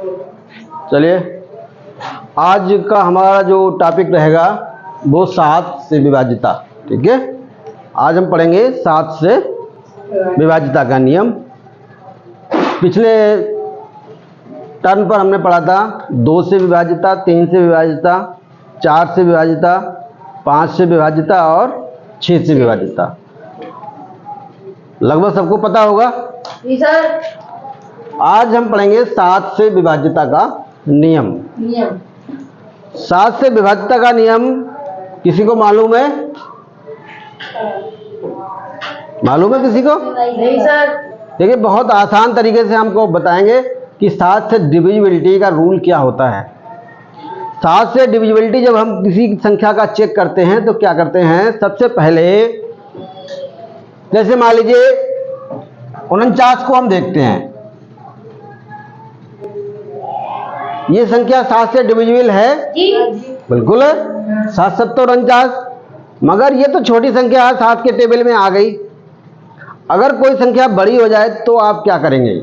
चलिए, आज का हमारा जो टॉपिक रहेगा वो 7 से विभाज्यता। ठीक है, आज हम पढ़ेंगे 7 से विभाज्यता का नियम। पिछले टर्न पर हमने पढ़ा था 2 से विभाज्यता, 3 से विभाज्यता, 4 से विभाज्यता, 5 से विभाज्यता और 6 से विभाज्यता। लगभग सबको पता होगा। जी सर। आज हम पढ़ेंगे 7 से विभाज्यता का नियम। 7 से विभाज्यता का नियम किसी को मालूम है? मालूम है किसी को? नहीं सर। देखिए, बहुत आसान तरीके से हमको बताएंगे कि 7 से डिविजिबिलिटी का रूल क्या होता है। 7 से डिविजिबिलिटी जब हम किसी संख्या का चेक करते हैं तो क्या करते हैं, सबसे पहले जैसे मान लीजिए 49 को हम देखते हैं, ये संख्या 7 से डिविजिबल है? जी। बिल्कुल है, 7 7 49। मगर ये तो छोटी संख्या है, 7 के टेबल में आ गई। अगर कोई संख्या बड़ी हो जाए तो आप क्या करेंगे?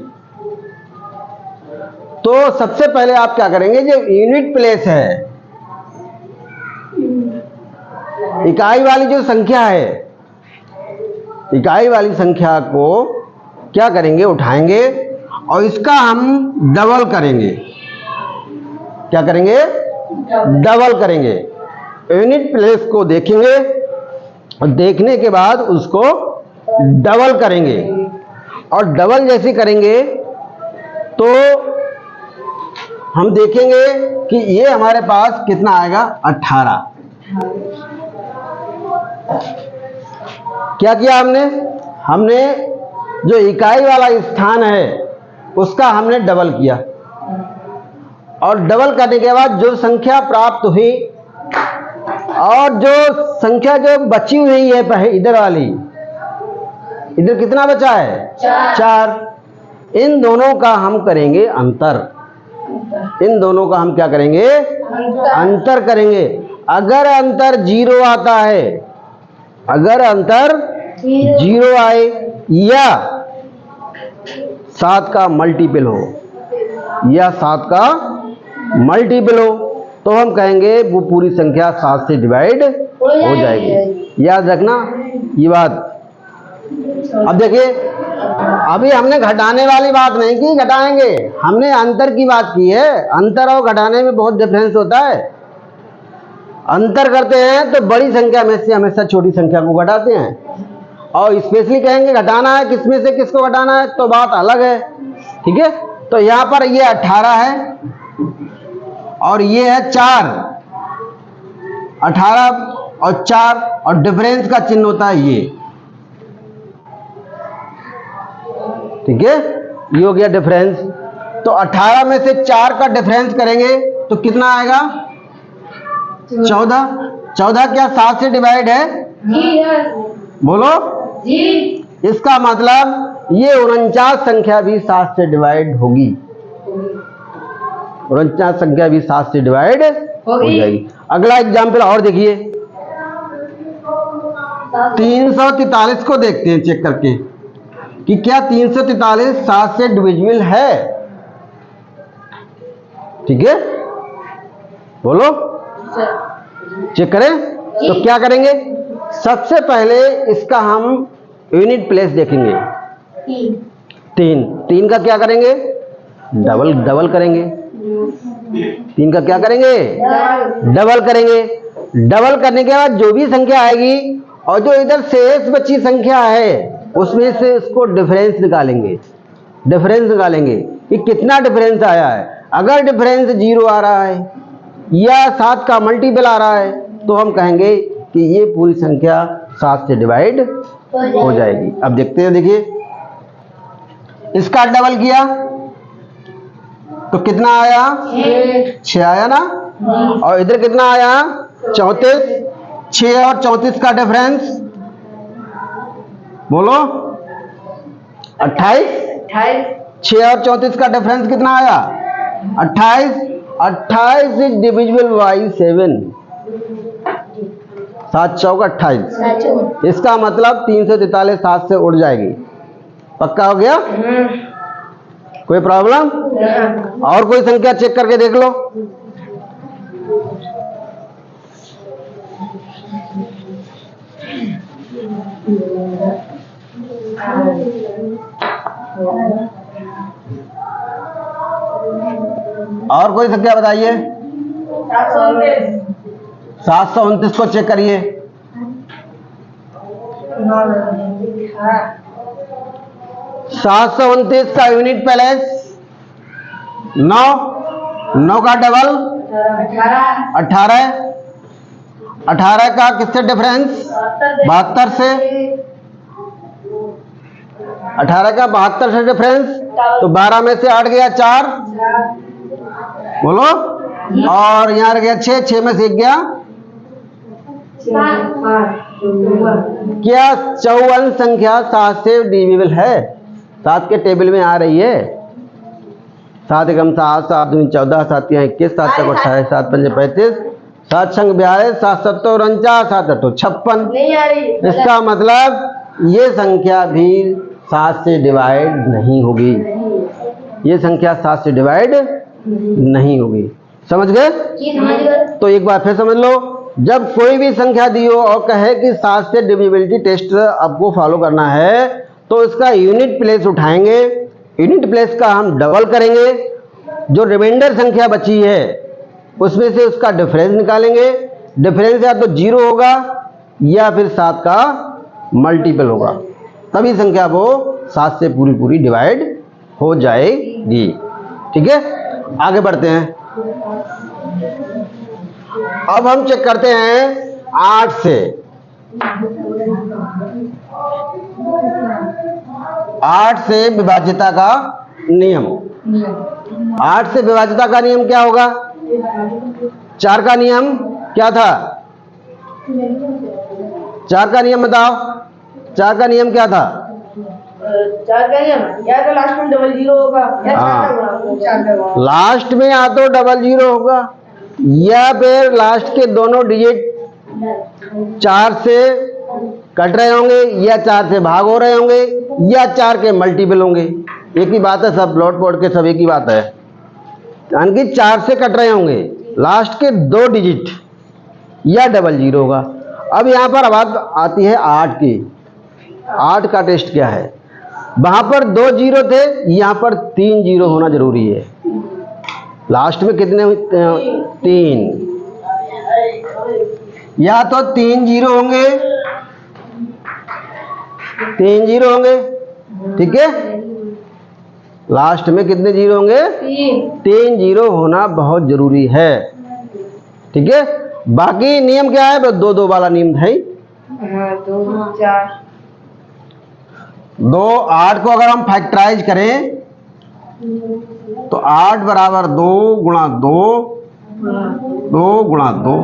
तो सबसे पहले आप क्या करेंगे, जो यूनिट प्लेस है, इकाई वाली जो संख्या है, इकाई वाली संख्या को क्या करेंगे, उठाएंगे और इसका हम डबल करेंगे। क्या करेंगे? डबल करेंगे। यूनिट प्लेस को देखेंगे और देखने के बाद उसको डबल करेंगे। और डबल जैसे करेंगे तो हम देखेंगे कि ये हमारे पास कितना आएगा, 18। क्या किया हमने? हमने जो इकाई वाला स्थान है उसका हमने डबल किया और डबल करने के बाद जो संख्या प्राप्त हुई और जो संख्या जो बची हुई है इधर वाली, इधर कितना बचा है? 4। इन दोनों का हम करेंगे अंतर। इन दोनों का हम क्या करेंगे? अंतर करेंगे। अगर अंतर 0 आता है, अगर अंतर 0 आए या 7 का मल्टीपल हो, या 7 का मल्टीपल हो, तो हम कहेंगे वो पूरी संख्या 7 से डिवाइड हो जाएगी। याद रखना ये बात। अब देखिए, अभी हमने घटाने वाली बात नहीं की, घटाएंगे, हमने अंतर की बात की है। अंतर और घटाने में बहुत डिफरेंस होता है। अंतर करते हैं तो बड़ी संख्या में से हमेशा छोटी संख्या को घटाते हैं, और स्पेशली कहेंगे घटाना है, किसमें से किसको घटाना है तो बात अलग है। ठीक है, तो यहां पर ये 18 है और ये है 4। 18 और 4 और डिफरेंस का चिन्ह होता है ये। ठीक है, ये हो गया डिफरेंस। तो 18 में से 4 का डिफरेंस करेंगे तो कितना आएगा? 14। 14 क्या 7 से डिवाइड है? जी है। बोलो जी। इसका मतलब ये 49 संख्या भी 7 से डिवाइड होगी। 49 संख्या भी 7 से डिवाइड हो जाएगी। अगला एग्जाम्पल और देखिए, 343 को देखते हैं चेक करके कि क्या 343 7 से डिविजिबल है। ठीक है, बोलो, चेक करें तो क्या करेंगे? सबसे पहले इसका हम यूनिट प्लेस देखेंगे। 3 का क्या करेंगे? डबल करेंगे। 3 का क्या करेंगे? डबल करेंगे। डबल करने के बाद जो भी संख्या आएगी और जो इधर शेष बची संख्या है उसमें से इसको डिफरेंस निकालेंगे। डिफरेंस निकालेंगे कि कितना डिफरेंस आया है। अगर डिफरेंस 0 आ रहा है या 7 का मल्टीपल आ रहा है तो हम कहेंगे कि ये पूरी संख्या 7 से डिवाइड हो जाएगी। अब देखते हैं, देखिए इसका डबल किया तो कितना आया? 6 आया ना। और इधर कितना आया? 34। 6 और 34 का डिफरेंस बोलो, 28। 6 और 34 का डिफरेंस कितना आया? 28। 28 इज डिविजिबल बाई 7। 7 चौक 28। इसका मतलब 343 7 से उड़ जाएगी। पक्का हो गया? कोई प्रॉब्लम? और कोई संख्या चेक करके देख लो। और कोई संख्या बताइए। 729 को चेक करिए। 729 का यूनिट प्लेस 9, 9 का डबल 18, 18 का किससे डिफरेंस? 72 से। 18 का 72 से डिफरेंस, तो 12 में से 8 गया 4, बोलो। और यहाँ रह गया 6, 6 में से 1 गया। क्या 54 संख्या 7 से डिविजिबल है? 7 के टेबल में आ रही है। 7 एकम 7, 7 दूनी 14, 7 तिया 21, 7 चौक 28, 7 पंजे 35, 7 छंग 42, 7 सत्तो 49, 7 अठो 56। नहीं आ रही। इसका मतलब ये संख्या भी 7 से डिवाइड नहीं होगी। ये संख्या 7 से डिवाइड नहीं होगी। समझ गए? जी समझ गए। तो एक बार फिर समझ लो, जब कोई भी संख्या दी हो और कहे कि 7 से डिविजिबिलिटी टेस्ट आपको फॉलो करना है, तो इसका यूनिट प्लेस उठाएंगे। यूनिट प्लेस का हम डबल करेंगे। जो रिमाइंडर संख्या बची है उसमें से उसका डिफरेंस निकालेंगे। डिफरेंस या तो 0 होगा या फिर 7 का मल्टीपल होगा, तभी संख्या वो 7 से पूरी पूरी डिवाइड हो जाएगी। ठीक है, आगे बढ़ते हैं। अब हम चेक करते हैं 8 से। 8 से विभाज्यता का नियम। 8 से विभाज्यता का नियम क्या होगा? 4 का नियम क्या था? 4 का नियम बताओ। 4 का नियम क्या था? 4 का नियम या तो लास्ट में डबल 0 होगा या 4 का गुणा। लास्ट में या तो डबल 0 होगा या फिर लास्ट के दोनों डिजिट 4 से कट रहे होंगे या 4 से भाग हो रहे होंगे या 4 के मल्टीपल होंगे। एक ही बात है, सब लौट पोट के सब एक ही बात है। यानी कि 4 से कट रहे होंगे, लास्ट के 2 डिजिट या डबल 0 होगा। अब यहाँ पर बात आती है 8 की। 8 का टेस्ट क्या है? वहां पर 2 0 थे, यहाँ पर 3 0 होना जरूरी है। लास्ट में कितने? 3। या तो 3 0 होंगे, 3 0 होंगे। ठीक है, लास्ट में कितने 0 होंगे? 3 0 होना बहुत जरूरी है। ठीक है, बाकी नियम क्या है? 2 2 वाला नियम है। 2 4 2 8 को अगर हम फैक्टराइज करें तो 8 बराबर 2 गुणा 2, 2 गुणा 2।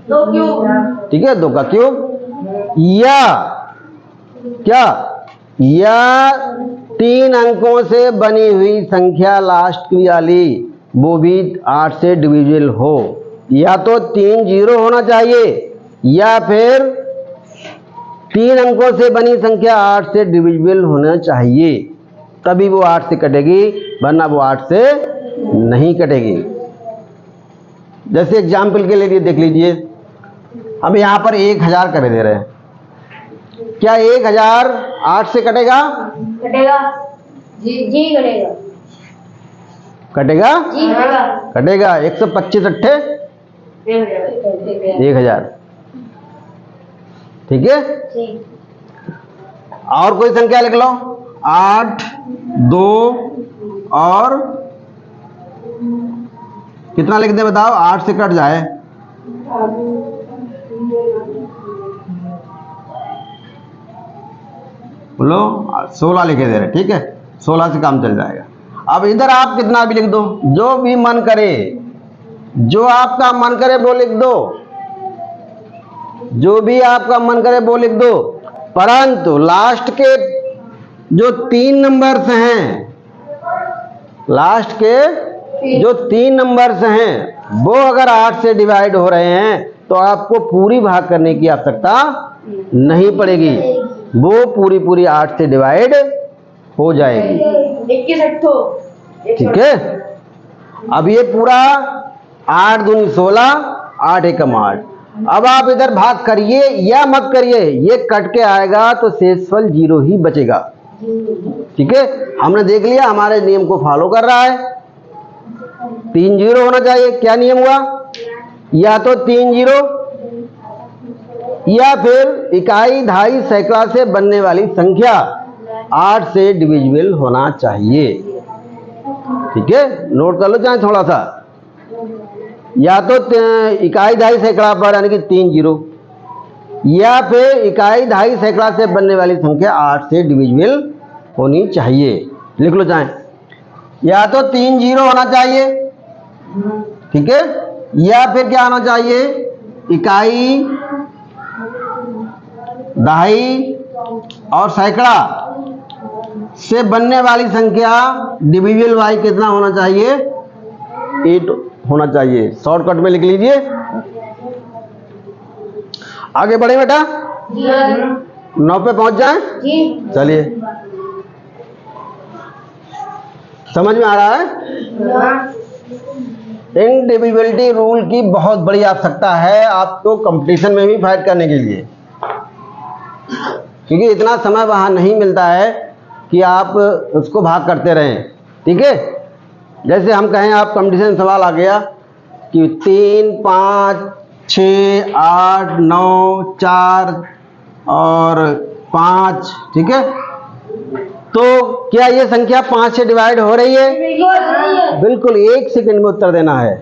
2 क्यूब। ठीक है, 2 का क्यूब। या क्या? या 3 अंकों से बनी हुई संख्या लास्ट वाली, वो भी 8 से डिविजिबल हो। या तो 3 0 होना चाहिए या फिर 3 अंकों से बनी संख्या 8 से डिविजिबल होना चाहिए, तभी वो 8 से कटेगी, वरना वो 8 से नहीं कटेगी। जैसे एग्जाम्पल के लिए देख लीजिए, हम यहाँ पर 1000 कर दे रहे हैं। क्या 1000 8 से कटेगा? कटेगा। जी कटेगा। कटेगा? जी कटेगा। कटेगा। 125 अट्ठे 1000। ठीक है, जी। और कोई संख्या लिख लो। 8 2 और कितना लिख दे बताओ? 8 से कट जाए। बोलो। 16 लिखे दे रहे। ठीक है, 16 से काम चल जाएगा। अब इधर आप कितना भी लिख दो, जो भी मन करे, जो आपका मन करे वो लिख दो, जो भी आपका मन करे वो लिख दो। परंतु लास्ट के जो 3 नंबर्स हैं, लास्ट के जो 3 नंबर्स हैं, वो अगर 8 से डिवाइड हो रहे हैं तो आपको पूरी भाग करने की आवश्यकता नहीं पड़ेगी, वो पूरी पूरी 8 से डिवाइड हो जाएगी। 21 अट्ठो ठीक है। अब ये पूरा 8 दूनी 16, 8 एकम 8। अब आप इधर भाग करिए या मत करिए, ये कट के आएगा तो शेषफल 0 ही बचेगा। ठीक है, हमने देख लिया हमारे नियम को फॉलो कर रहा है। 3 0 होना चाहिए। क्या नियम हुआ? या तो 3 0 या फिर इकाई, दहाई, सैकड़ा से बनने वाली संख्या 8 से डिविजिबल होना चाहिए। ठीक है, नोट कर लो चाहे थोड़ा सा। या तो इकाई, दहाई, सैकड़ा पर यानी कि 3 0, या फिर इकाई, दहाई, सैकड़ा से बनने वाली संख्या 8 से डिविजिबल होनी चाहिए। लिख लो चाहे, या तो 3 0 होना चाहिए, ठीक है, या फिर क्या होना चाहिए, इकाई, दहाई और सैकड़ा से बनने वाली संख्या डिविजिबल बाई कितना होना चाहिए? 8 होना चाहिए। शॉर्टकट में लिख लीजिए। आगे बढ़े बेटा, 9 पे पहुंच जाए। चलिए, समझ में आ रहा है? इंडिविजुअलिटी रूल की बहुत बड़ी आवश्यकता है आपको कंपटीशन में भी फाइट करने के लिए, क्योंकि इतना समय वहां नहीं मिलता है कि आप उसको भाग करते रहें। ठीक है, जैसे हम कहें आप कंपटीशन सवाल आ गया कि 3 5 6 8 9 4 और 5, ठीक है, तो क्या ये संख्या 5 से डिवाइड हो रही है? बिल्कुल, 1 सेकंड में उत्तर देना है,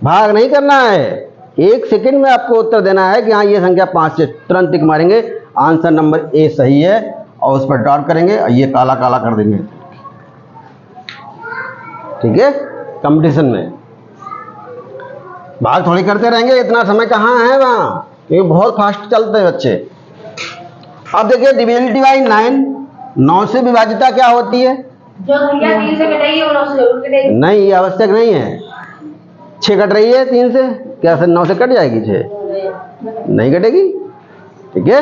भाग नहीं करना है। 1 सेकंड में आपको उत्तर देना है कि हाँ ये संख्या 5 से, तुरंत टिक मारेंगे, आंसर नंबर ए सही है और उस पर डॉट करेंगे और ये काला काला कर देंगे। ठीक है, कंपटीशन में भाग थोड़ी करते रहेंगे, इतना समय कहाँ है वहाँ, क्योंकि बहुत फास्ट चलते हैं बच्चे। अब देखिए डिविजिबिलिटी बाई 9 से विभाजिता क्या होती है? जो संख्या 3 से कटेगी वो 9 से जरूर कटेगी। नहीं, ये आवश्यक नहीं है। 6 कट रही है 3 से, क्या 9 से कट जाएगी? 6 नहीं कटेगी। ठीक है,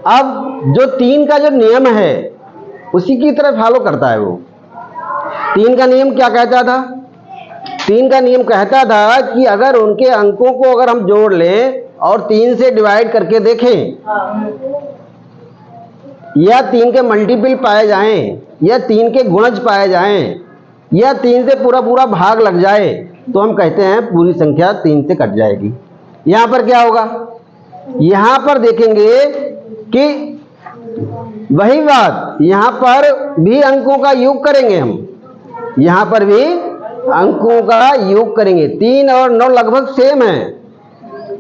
अब जो 3 का जो नियम है उसी की तरह फॉलो करता है वो। 3 का नियम क्या कहता था? 3 का नियम कहता था कि अगर उनके अंकों को अगर हम जोड़ लें और 3 से डिवाइड करके देखें, या 3 के मल्टीपल पाए जाएं, या 3 के गुणज पाए जाएं, या 3 से पूरा पूरा भाग लग जाए, तो हम कहते हैं पूरी संख्या 3 से कट जाएगी। यहां पर क्या होगा? यहां पर देखेंगे कि वही बात, यहां पर भी अंकों का योग करेंगे हम, यहां पर भी अंकों का योग करेंगे। 3 और 9 लगभग सेम है।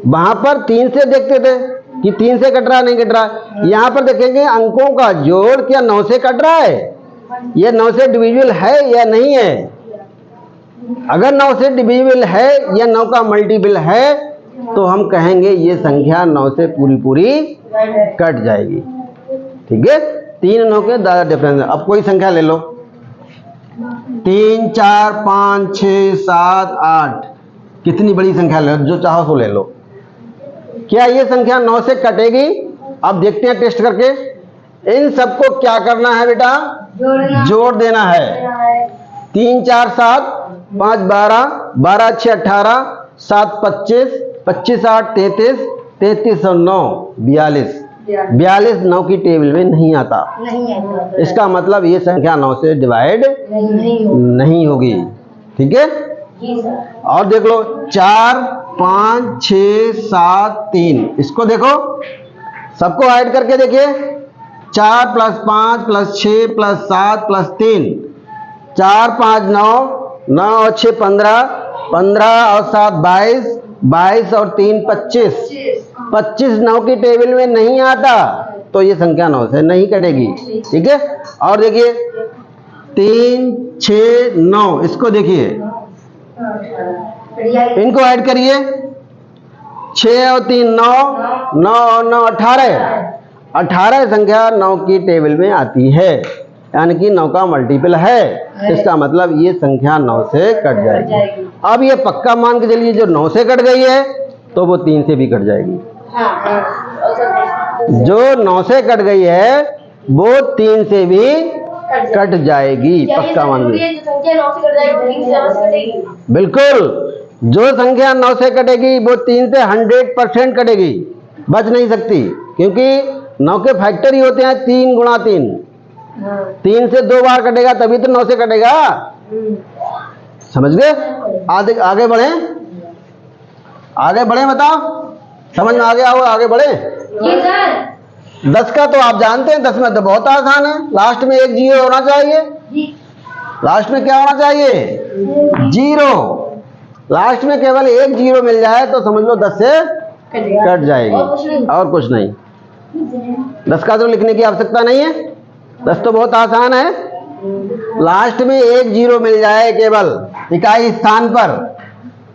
वहां पर 3 से देखते थे कि 3 से कट रहा नहीं कट रहा, यहां पर देखेंगे अंकों का जोड़ क्या 9 से कट रहा है, यह 9 से डिविजिबल है या नहीं है। अगर 9 से डिविजिबल है या 9 का मल्टीपल है तो हम कहेंगे ये संख्या 9 से पूरी पूरी कट जाएगी। ठीक है, 3 9 के ज्यादा डिफरेंस है। अब कोई संख्या ले लो, 3 4 5 6 7 8, कितनी बड़ी संख्या ले लो, जो चाहो सो ले लो। क्या ये संख्या 9 से कटेगी? अब देखते हैं टेस्ट करके। इन सबको क्या करना है बेटा? जोड़ देना है। 3 4 7 5 12 12 6 18 7 25 25 8 33 33 और 9 42 42 9 की टेबल में नहीं आता। इसका मतलब ये संख्या 9 से डिवाइड नहीं होगी। ठीक है, और देख लो 4 5 6 7 3, इसको देखो, सबको ऐड करके देखिए। 4 + 5 + 6 + 7 + 3, 4 5 9 9 और 6 15 15 और 7 22 22 और 3 25 25 9 की टेबल में नहीं आता, तो ये संख्या 9 से नहीं कटेगी। ठीक है, और देखिए 3 6 9, इसको देखिए, इनको ऐड करिए। 6 और 3 9 9 और 9 18 18 संख्या 9 की टेबल में आती है, यानी कि 9 का मल्टीपल है। इसका मतलब ये संख्या 9 से कट जाएगी। अब ये पक्का मान के चलिए जो 9 से कट गई है तो वो 3 से भी कट जाएगी। जो 9 से कट गई है वो 3 से भी कट जाएगी, पक्का मान लीजिए। जो संख्या 9 से कट जाएगी वो 3 से ज़्यादा से कटेगी। बिल्कुल, जो संख्या 9 से कटेगी वो 3 से 100% कटेगी, बच नहीं सकती, क्योंकि 9 के फैक्टर ही होते हैं 3 गुणा 3। 3 से 2 बार कटेगा तभी तो 9 से कटेगा। समझ गए? आगे बढ़े, आगे बढ़े, बताओ समझ में आ गया हो? आगे बढ़े। जी सर। 10 का तो आप जानते हैं, 10 में तो बहुत आसान है, लास्ट में एक जीरो होना चाहिए। लास्ट में क्या होना चाहिए? जीरो। लास्ट में केवल एक जीरो मिल जाए तो समझ लो 10 से कट जाएगी, और कुछ नहीं। 10 का तो लिखने की आवश्यकता नहीं है, 10 तो बहुत आसान है। लास्ट में एक जीरो मिल जाए केवल इकाई स्थान पर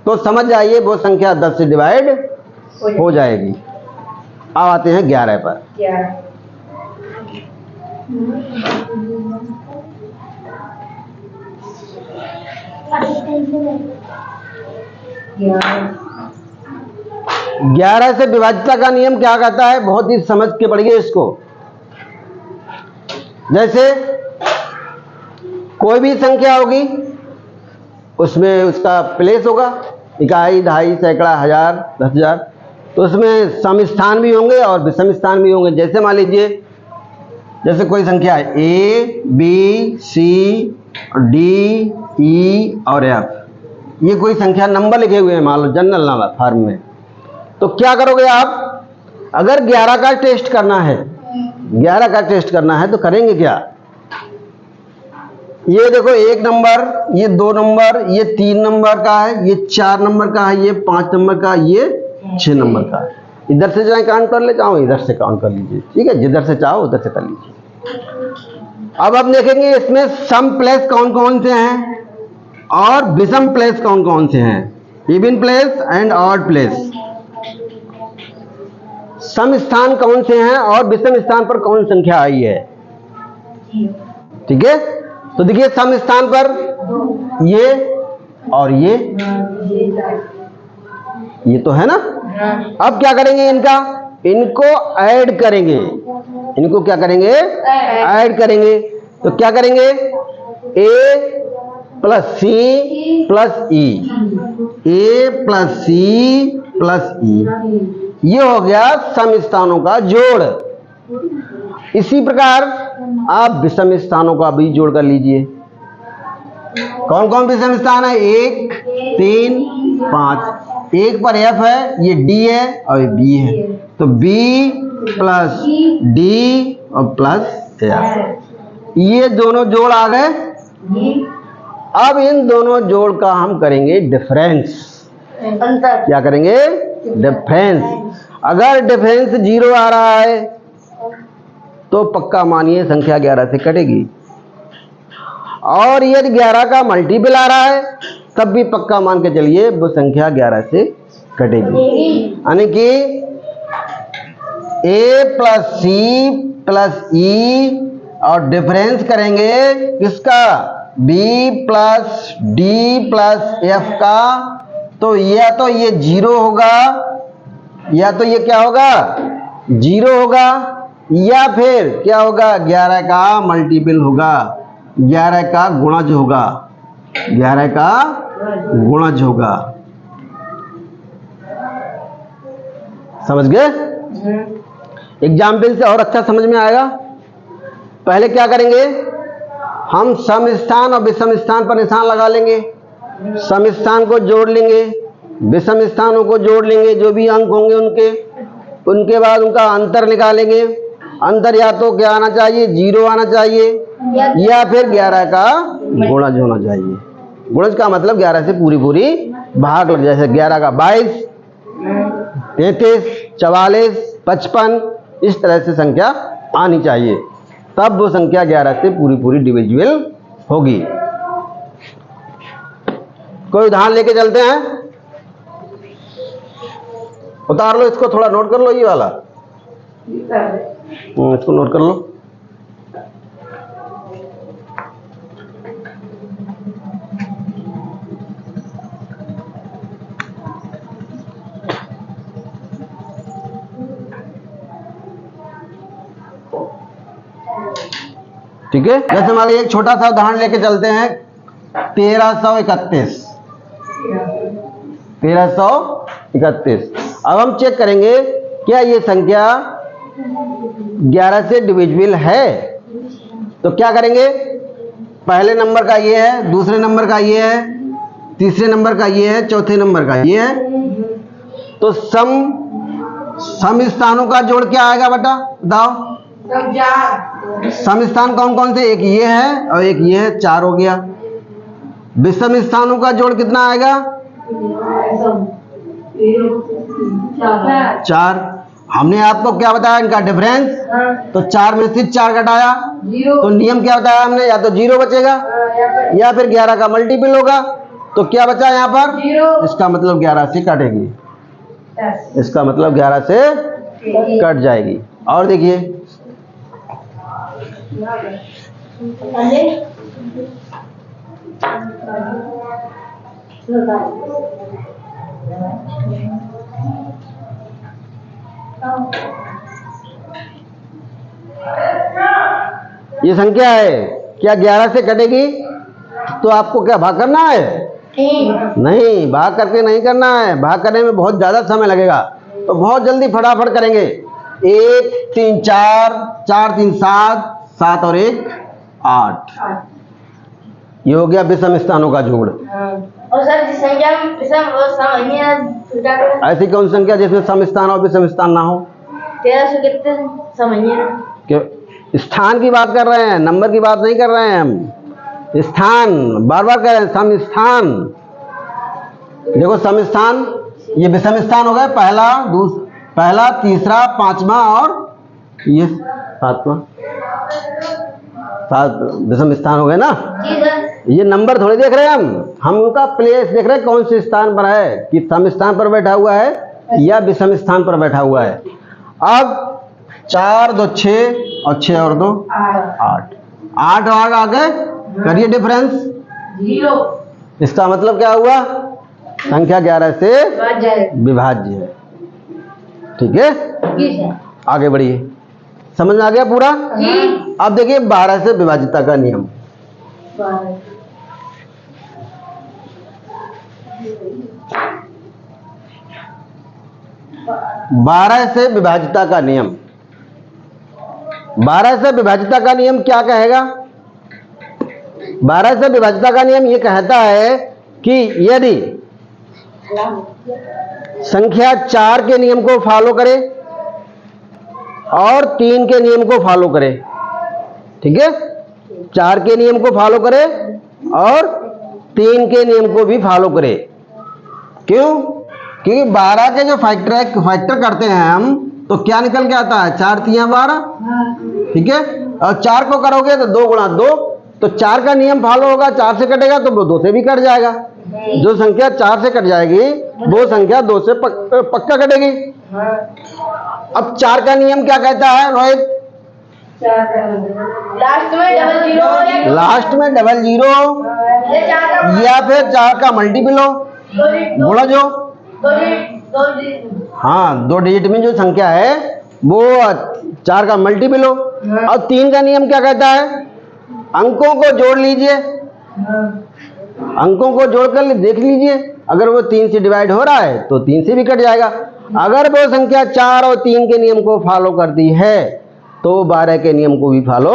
तो समझ जाइए वो संख्या 10 से डिवाइड हो जाएगी। अब आते हैं 11 पर। ग्यारह से विभाज्यता का नियम क्या कहता है? बहुत ही समझ के पढ़िए इसको। जैसे कोई भी संख्या होगी उसमें उसका प्लेस होगा, इकाई, दहाई, सैकड़ा, हजार, 10,000, तो उसमें सम स्थान भी होंगे और विषम स्थान भी होंगे। जैसे मान लीजिए, जैसे कोई संख्या है A, B, C, D, E और F, ये कोई संख्या नंबर लिखे हुए हैं, मान लो जनरल नंबर फॉर्म में, तो क्या करोगे आप? अगर 11 का टेस्ट करना है, 11 का टेस्ट करना है तो करेंगे क्या? ये देखो, 1 नंबर, ये 2 नंबर, ये 3 नंबर का है, ये 4 नंबर का है, ये 5 नंबर का, ये 6 नंबर का है। इधर से चाहे काउंट कर ले, चाहो इधर से काउंट कर लीजिए, ठीक है, जिधर से चाहो उधर से कर लीजिए। अब हम देखेंगे इसमें सम प्लेस कौन कौन से हैं और विषम प्लेस कौन कौन से हैं, even place and odd place. सम स्थान कौन से हैं और विषम स्थान पर कौन संख्या आई है, ठीक है। तो देखिए, सम स्थान पर ये और ये तो है ना। अब क्या करेंगे? इनको ऐड करेंगे। इनको क्या करेंगे? ऐड करेंगे। तो क्या करेंगे? A plus C plus E, A plus C plus E, ये हो गया सम स्थानों का जोड़। इसी प्रकार आप विषम स्थानों का भी जोड़ कर लीजिए। कौन कौन विषम स्थान है? 1, 3, 5। 1 पर F है, ये D है और ये B है, तो B प्लस D और प्लस F, ये दोनों जोड़ आ गए। अब इन दोनों जोड़ का हम करेंगे डिफरेंस। अंतर। क्या करेंगे? डिफरेंस। अगर डिफरेंस 0 आ रहा है तो पक्का मानिए संख्या 11 से कटेगी, और यदि 11 का मल्टीपल आ रहा है तब भी पक्का मान के चलिए वो संख्या 11 से कटेगी। यानी कि A plus C plus E और डिफरेंस करेंगे किसका? B plus D plus F का, तो या तो ये 0 होगा या तो ये क्या होगा? 0 होगा, या फिर क्या होगा? 11 का मल्टीपल होगा, 11 का गुणज होगा, 11 का गुणज होगा। समझ गए? एग्जाम्पल से और अच्छा समझ में आएगा। पहले क्या करेंगे? हम सम स्थान और विषम स्थान पर निशान लगा लेंगे। सम स्थान को जोड़ लेंगे, विषम स्थानों को जोड़ लेंगे, जो भी अंक होंगे उनके बाद उनका अंतर निकालेंगे। अंतर या तो क्या आना चाहिए? 0 आना चाहिए, या फिर 11 का गुणज होना चाहिए। गुणज का मतलब 11 से पूरी भाग लग जाए। जैसे 11 का 22, 33, 44, 55, इस तरह से संख्या आनी चाहिए, तब वो संख्या 11 से पूरी डिविजिबल होगी। कोई उदाहरण लेके चलते हैं, उतार लो इसको, थोड़ा नोट कर लो ये वाला, इसको नोट कर लो। ठीक है। जैसे मान लीजिए एक छोटा सा उदाहरण लेके चलते हैं, 1331। 1331। अब हम चेक करेंगे क्या ये संख्या 11 से डिविजिबल है। तो क्या करेंगे, पहले नंबर का ये है, दूसरे नंबर का ये है, तीसरे नंबर का ये है, चौथे नंबर का ये है। तो सम स्थानों का जोड़ क्या आएगा बेटा, बताओ। सम स्थान कौन कौन से, एक ये है और एक ये है, 4 हो गया। विषम स्थानों का जोड़ कितना आएगा, 4। हमने आपको क्या बताया, इनका डिफरेंस। तो 4 में से 4 घटाया, तो नियम क्या बताया हमने, या तो 0 बचेगा या फिर 11 का मल्टीपल होगा। तो क्या बचा यहाँ पर, इसका मतलब 11 से कटेगी, इसका मतलब 11 से कट जाएगी। और देखिए ये संख्या है, क्या 11 से कटेगी। तो आपको क्या भाग करना है, नहीं, भाग करके नहीं करना है, भाग करने में बहुत ज्यादा समय लगेगा। तो बहुत जल्दी फटाफट करेंगे। 1 3 4, 4 3 7, 7 और 1 8। ये हो गया विषम स्थानों का जोड़। और सर जिस संख्या में विषम और सम नहीं है, ऐसी कौन सी संख्या जिसमें सम स्थान और विषम स्थान ना हो। 1300 कितने सम नहीं है, क्यों, स्थान की बात कर रहे हैं, नंबर की बात नहीं कर रहे हैं हम। स्थान बार बार कह रहे हैं, सम स्थान। देखो सम स्थान, ये विषम स्थान हो गए, पहला, तीसरा, पांचवा और ये 7वां। 7 विषम स्थान हो गए ना। ये नंबर थोड़ी देख रहे हैं हम उनका प्लेस देख रहे हैं, कौन से स्थान पर है, कि सम स्थान पर बैठा हुआ है या विषम स्थान पर बैठा हुआ है। अब 4 2 6 और 6 और 2 8। 8 और आगे करिए डिफरेंस, 0। इसका मतलब क्या हुआ, संख्या 11 से विभाज्य है। ठीक है, आगे बढ़िए, समझ में आ गया पूरा। अब देखिए 12 से विभाज्यता का नियम। 12 से विभाज्यता का नियम। 12 से विभाज्यता का नियम क्या कहेगा। 12 से विभाज्यता का नियम ये कहता है कि यदि संख्या 4 के नियम को फॉलो करे और 3 के नियम को फॉलो करे, ठीक है, 4 के नियम को फॉलो करे और 3 के नियम को भी फॉलो करे। क्यों, क्योंकि 12 के जो फैक्टर करते हैं हम, तो क्या निकल के आता है, 4 3 12, ठीक है। और 4 को करोगे तो 2 गुणा 2, तो 4 का नियम फॉलो होगा, 4 से कटेगा तो वो 2 से भी कट जाएगा। जो संख्या 4 से कट जाएगी वो संख्या 2 से पक्का कटेगी। अब 4 का नियम क्या कहता है रोहित, लास्ट में डबल जीरो या फिर 4 का मल्टीपल हो, गुणा जो, हाँ 2 डिजिट में जो संख्या है वो 4 का मल्टीपल हो। और 3 का नियम क्या कहता है, अंकों को जोड़ लीजिए, अंकों को जोड़कर देख लीजिए, अगर वो 3 से डिवाइड हो रहा है तो 3 से भी कट जाएगा। अगर वो संख्या 4 और 3 के नियम को फॉलो करती है तो 12 के नियम को भी फॉलो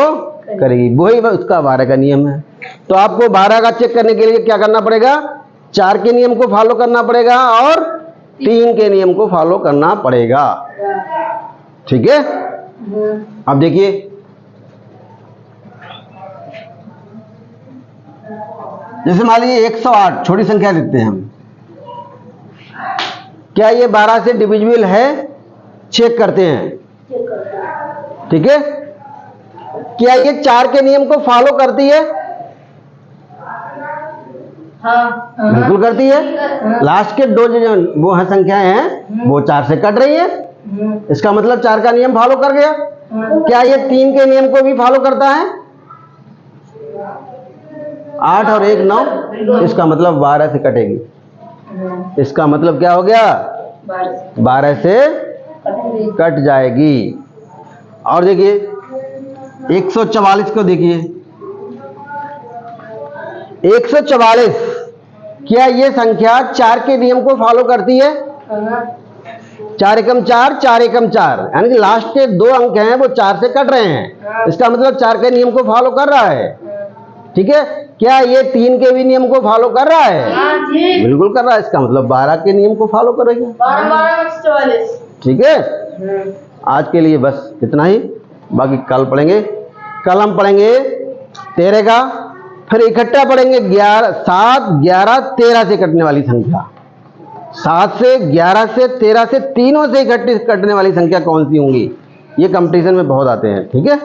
करेगी, वही उसका 12 का नियम है। तो आपको 12 का चेक करने के लिए क्या करना पड़ेगा, 4 के नियम को फॉलो करना पड़ेगा और 3 के नियम को फॉलो करना पड़ेगा, ठीक है। अब देखिए जैसे मान लीजिए 108 छोटी संख्या लिखते हैं हम, क्या ये 12 से डिविजिबल है, चेक करते हैं, ठीक है। क्या ये 4 के नियम को फॉलो करती है, हाँ, बिल्कुल करती है। लास्ट के 2 जो वो है संख्याएं हैं वो 4 से कट रही है, इसका मतलब 4 का नियम फॉलो कर गया। क्या ये 3 के नियम को भी फॉलो करता है, 8 और 1 9, इसका मतलब 12 से कटेगी। इसका मतलब क्या हो गया, 12 से कट जाएगी। और देखिए 144 को देखिए, 144, क्या ये संख्या 4 के नियम को फॉलो करती है? 4 एकम 4, 4 एकम 4, यानी कि लास्ट के 2 अंक हैं वो 4 से कट रहे हैं, इसका मतलब 4 के नियम को फॉलो कर रहा है। ठीक है, क्या ये 3 के भी नियम को फॉलो कर रहा है? हाँ जी। बिल्कुल कर रहा है, इसका मतलब 12 के नियम को फॉलो करेगा। 12 ठीक है, आज के लिए बस इतना ही, बाकी कल पढ़ेंगे। कल हम पढ़ेंगे 13 का, फिर इकट्ठा पढ़ेंगे 11, 7, 11, 13 से कटने वाली संख्या। 7 से, 11 से, 13 से, तीनों से इकट्ठी कटने वाली संख्या कौन सी होंगी, ये कंपटीशन में बहुत आते हैं। ठीक है।